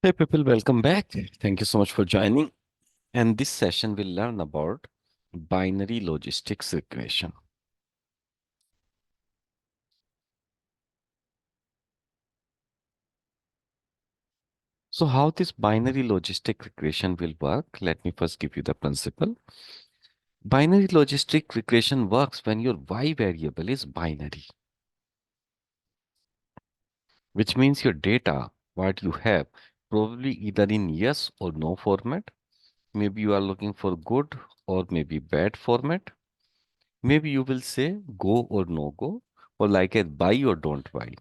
Hey people, welcome back. Thank you so much for joining. And this session we'll learn about binary logistics regression. So how this binary logistic regression will work, let me first give you the principle. Binary logistic regression works when your y variable is binary, which means your data, what you have, probably either in yes or no format. Maybe you are looking for good or maybe bad format. Maybe you will say go or no go, or like a buy or don't buy.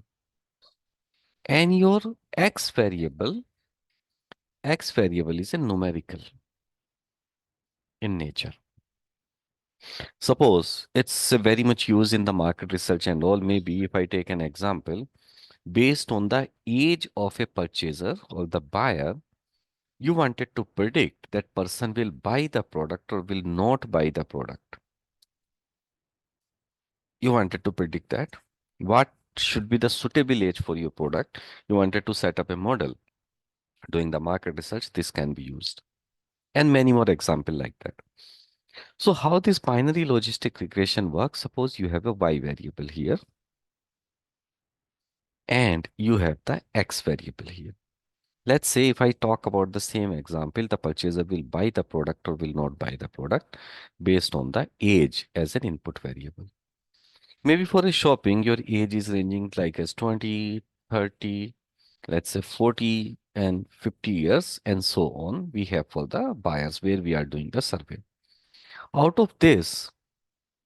And your x variable is a numerical in nature. Suppose it's very much used in the market research and all. Maybe if I take an example, based on the age of a purchaser or the buyer, you wanted to predict that person will buy the product or will not buy the product. You wanted to predict that. What should be the suitable age for your product? You wanted to set up a model. Doing the market research, this can be used. And many more example like that. So how this binary logistic regression works, suppose you have a y variable here and you have the x variable here. Let's say if I talk about the same example, the purchaser will buy the product or will not buy the product based on the age as an input variable. Maybe for a shopping, your age is ranging like as 20, 30, let's say 40 and 50 years and so on. We have for the buyers where we are doing the survey. Out of this,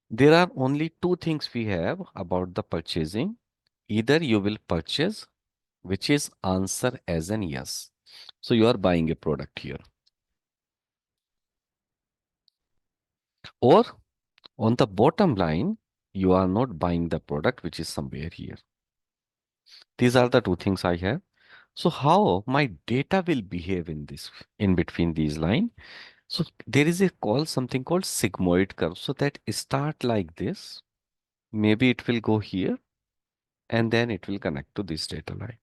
there are only two things we have about the purchasing. Either you will purchase, which is answer as an yes. So you are buying a product here. Or on the bottom line, you are not buying the product, which is somewhere here. These are the two things I have. So how my data will behave in this, in between these line? So there is a call, something called sigmoid curve. So that start like this. Maybe it will go here and then it will connect to this data line.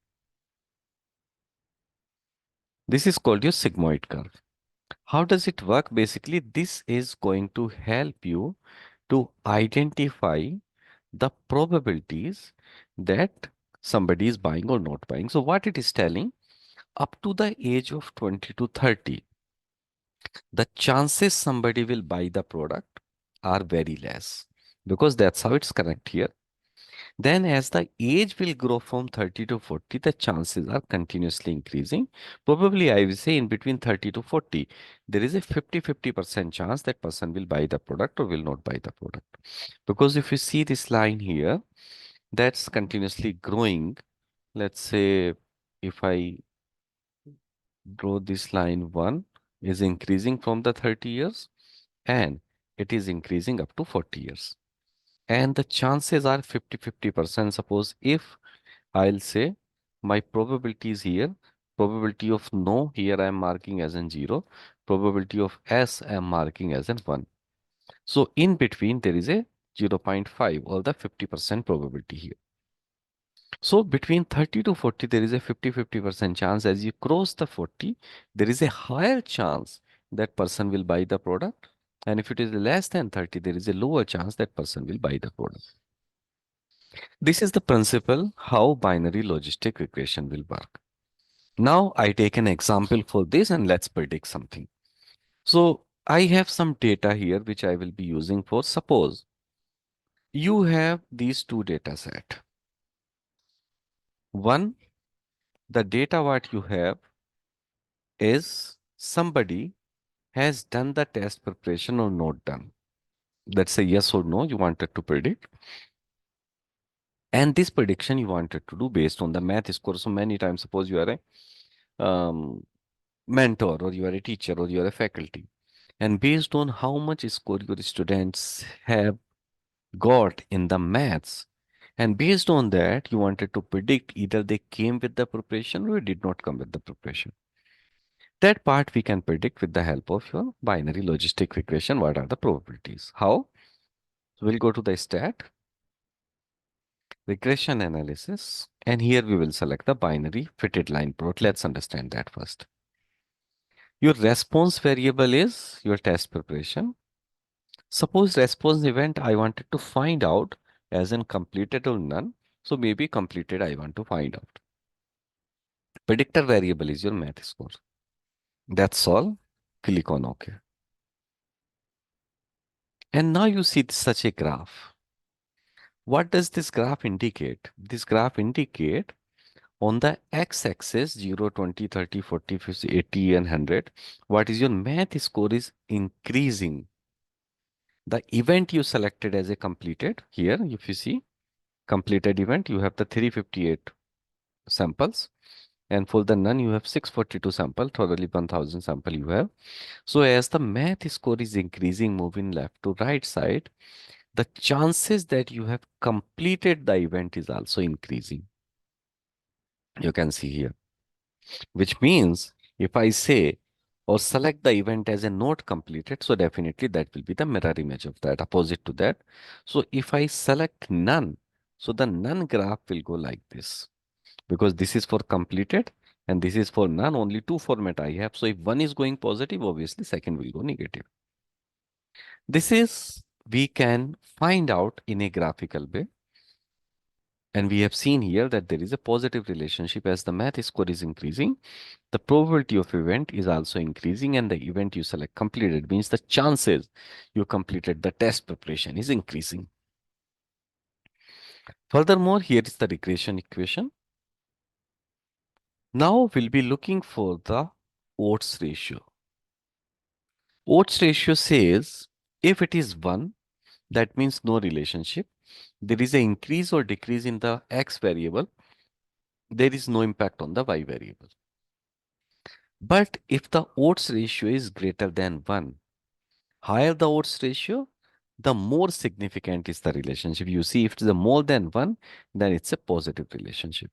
This is called your sigmoid curve. How does it work? Basically, this is going to help you to identify the probabilities that somebody is buying or not buying. So what it is telling, up to the age of 20 to 30, the chances somebody will buy the product are very less because that's how it's connect here. Then as the age will grow from 30 to 40, the chances are continuously increasing. Probably I will say in between 30 to 40, there is a 50% chance that person will buy the product or will not buy the product. Because if you see this line here, that's continuously growing. Let's say if I draw this line 1 is increasing from the 30 years and it is increasing up to 40 years. And the chances are 50%. Suppose if I'll say my probability is here, probability of no here I am marking as in 0, probability of S I am marking as in 1. So in between there is a 0.5 or the 50% probability here. So between 30 to 40, there is a 50% chance. As you cross the 40, there is a higher chance that person will buy the product. And if it is less than 30, there is a lower chance that person will buy the product. This is the principle how binary logistic regression will work. Now I take an example for this and let's predict something. So I have some data here which I will be using for suppose you have these two data set. One, the data what you have is somebody has done the test preparation or not done. Let's say yes or no, you wanted to predict. And this prediction you wanted to do based on the math score. So many times, suppose you are a mentor or you are a teacher or you are a faculty. And based on how much score your students have got in the maths, and based on that, you wanted to predict either they came with the preparation or did not come with the preparation. That part we can predict with the help of your binary logistic regression. What are the probabilities? How? So we'll go to the stat. regression analysis, and here we will select the binary fitted line plot. Let's understand that first. Your response variable is your test preparation. Suppose response event I wanted to find out as in completed or none. So maybe completed I want to find out. Predictor variable is your math score. That's all. Click on OK. And now you see such a graph. What does this graph indicate? This graph indicate on the x-axis 0, 20, 30, 40, 50, 80 and 100. What is your math score is increasing. The event you selected as a completed here, if you see completed event, you have the 358 samples. And for the none, you have 642 sample, totally 1000 sample you have. So as the math score is increasing, moving left to right side, the chances that you have completed the event is also increasing. You can see here, which means if I say or select the event as a not completed, so definitely that will be the mirror image of that, opposite to that. So if I select none, so the none graph will go like this, because this is for completed and this is for none. Only two format I have. So if one is going positive, obviously second will go negative. This is we can find out in a graphical way. And we have seen here that there is a positive relationship as the math score is increasing. The probability of event is also increasing, and the event you select completed means the chances you completed the test preparation is increasing. Furthermore, here is the regression equation. Now we'll be looking for the odds ratio. Odds ratio says if it is 1, that means no relationship. There is an increase or decrease in the x variable. There is no impact on the y variable. But if the odds ratio is greater than 1, higher the odds ratio, the more significant is the relationship. You see, if it is a more than 1, then it's a positive relationship.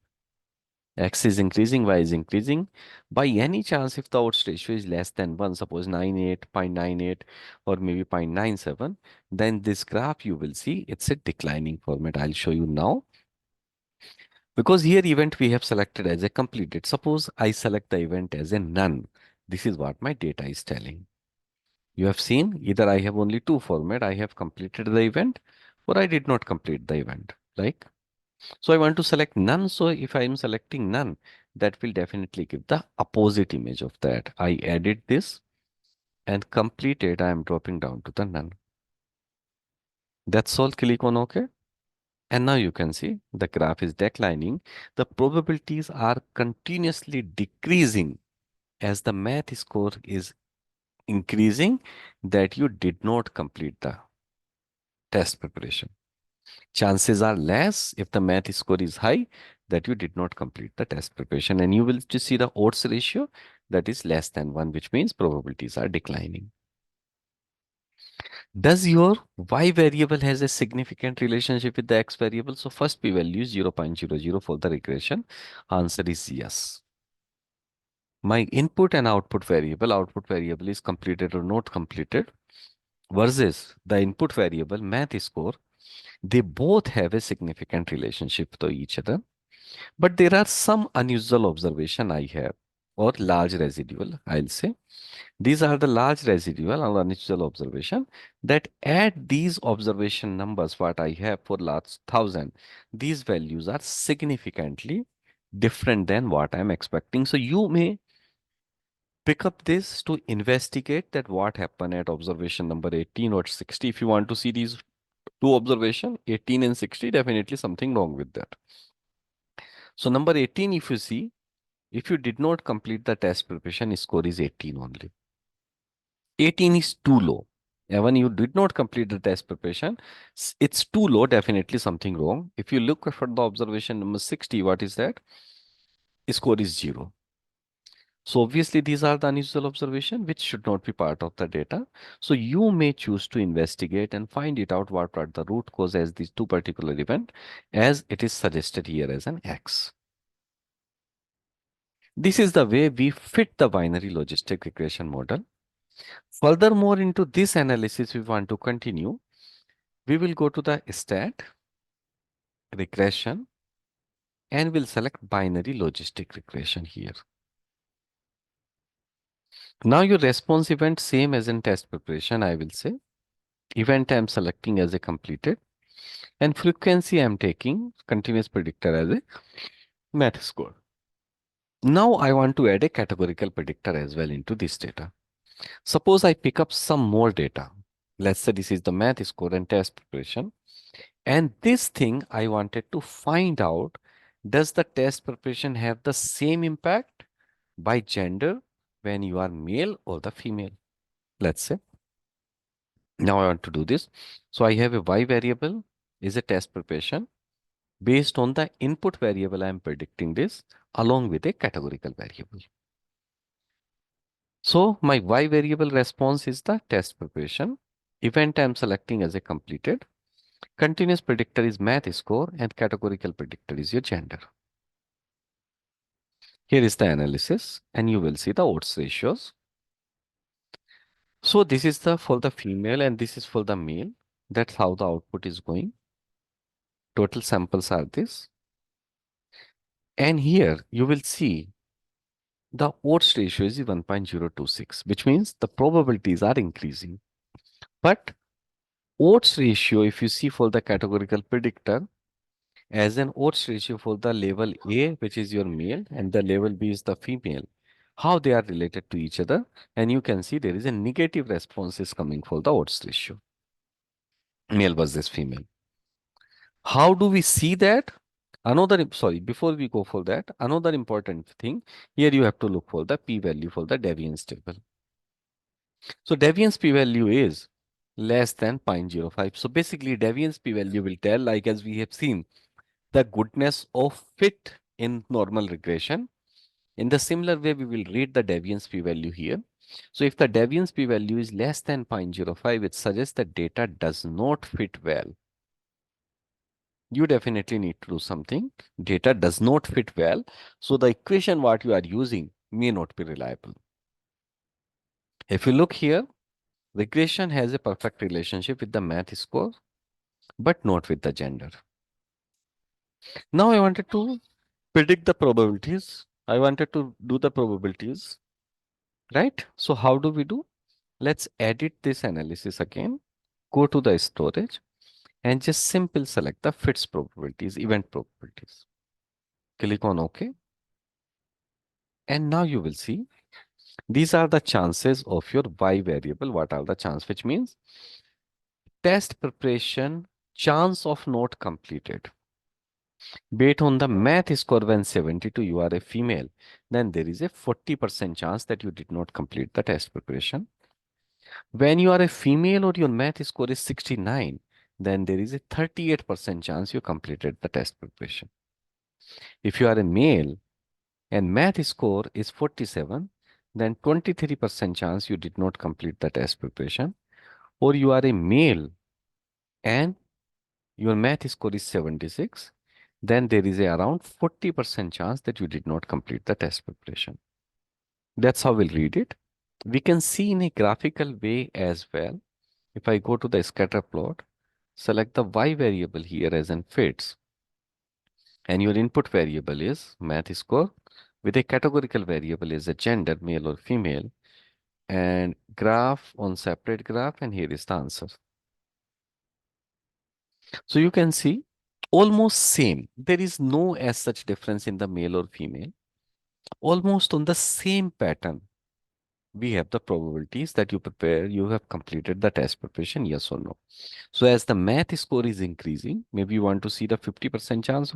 X is increasing, Y is increasing. By any chance, if the odds ratio is less than 1, suppose 98, 0.98 or maybe 0.97, then this graph you will see it's a declining format. I'll show you now. Because here event we have selected as a completed. Suppose I select the event as a none. This is what my data is telling. You have seen either I have only two format. I have completed the event or I did not complete the event. Like, so I want to select none. So if I am selecting none, that will definitely give the opposite image of that. I added this and completed. I am dropping down to the none. That's all. Click on OK. And now you can see the graph is declining. The probabilities are continuously decreasing as the math score is increasing that you did not complete the test preparation. Chances are less if the math score is high that you did not complete the test preparation, and you will just see the odds ratio that is less than 1, which means probabilities are declining. Does your y variable has a significant relationship with the x variable? So first p value is 0.00 for the regression. Answer is yes. My input and output variable is completed or not completed versus the input variable math score. They both have a significant relationship to each other. But there are some unusual observation I have, or large residual, I'll say. These are the large residual or unusual observation that at these observation numbers, what I have for last 1000, these values are significantly different than what I'm expecting. So you may pick up this to investigate that what happened at observation number 18 or 60. If you want to see these two observation, 18 and 60, definitely something wrong with that. So number 18, if you see, if you did not complete the test preparation, score is 18 only. 18 is too low. Even you did not complete the test preparation, it's too low, definitely something wrong. If you look for the observation number 60, what is that? Score is 0. So obviously these are the unusual observation which should not be part of the data. So you may choose to investigate and find it out what are the root cause as these two particular event as it is suggested here as an X. This is the way we fit the binary logistic regression model. Furthermore, into this analysis we want to continue. We will go to the stat. regression, and we'll select binary logistic regression here. Now your response event same as in test preparation, I will say. Event I'm selecting as a completed, and frequency I'm taking continuous predictor as a math score. Now I want to add a categorical predictor as well into this data. Suppose I pick up some more data. Let's say this is the math score and test preparation. And this thing I wanted to find out, does the test preparation have the same impact by gender when you are male or the female? Let's say. Now I want to do this. So I have a y variable is a test preparation. Based on the input variable, I am predicting this along with a categorical variable. So my y variable response is the test preparation. Event I am selecting as a completed. Continuous predictor is math score and categorical predictor is your gender. Here is the analysis and you will see the odds ratios. So this is the for the female and this is for the male. That's how the output is going. Total samples are this. And here you will see the odds ratio is 1.026, which means the probabilities are increasing. But odds ratio, if you see for the categorical predictor, as an odds ratio for the level A, which is your male, and the level B is the female, how they are related to each other. And you can see there is a negative response is coming for the odds ratio, male versus female. How do we see that? Sorry, before we go for that, another important thing, here you have to look for the p-value for the deviance table. So deviance p-value is less than 0.05. So basically deviance p-value will tell, like as we have seen, the goodness of fit in normal regression. In the similar way, we will read the deviance p-value here. So if the deviance p-value is less than 0.05, it suggests that data does not fit well. You definitely need to do something. Data does not fit well. So the equation what you are using may not be reliable. If you look here, regression has a perfect relationship with the math score, but not with the gender. Now I wanted to predict the probabilities. I wanted to do the probabilities, right? So how do we do? Let's edit this analysis again. Go to the storage and just simple select the fits probabilities, event probabilities. Click on OK. And now you will see these are the chances of your y variable. What are the chances? Which means test preparation chance of not completed. Based on the math score when 72 you are a female, then there is a 40% chance that you did not complete the test preparation. When you are a female or your math score is 69, then there is a 38% chance you completed the test preparation. If you are a male and math score is 47, then 23% chance you did not complete the test preparation. Or you are a male and your math score is 76, then there is a around 40% chance that you did not complete the test preparation. That's how we'll read it. We can see in a graphical way as well. If I go to the scatter plot, select the y variable here as in fits, and your input variable is math score with a categorical variable is a gender, male or female, and graph on separate graph, and here is the answer. So you can see almost same. There is no as such difference in the male or female. Almost on the same pattern. We have the probabilities that you have completed the test preparation, yes or no. So as the math score is increasing, maybe you want to see the 50% chance.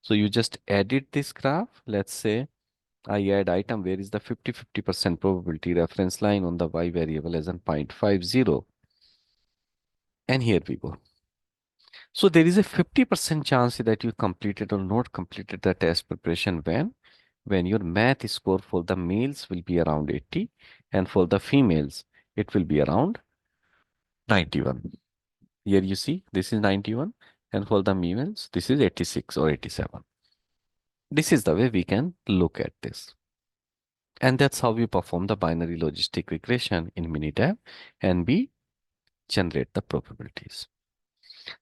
So you just edit this graph. Let's say I add item where is the 50% probability reference line on the y variable as in 0.50. And here we go. So there is a 50% chance that you completed or not completed the test preparation when your math score for the males will be around 80 and for the females it will be around 91. Here you see this is 91 and for the females this is 86 or 87. This is the way we can look at this. And that's how we perform the binary logistic regression in Minitab and we generate the probabilities.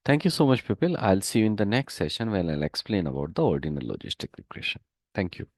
Thank you so much, people. I'll see you in the next session when I'll explain about the ordinal logistic regression. Thank you.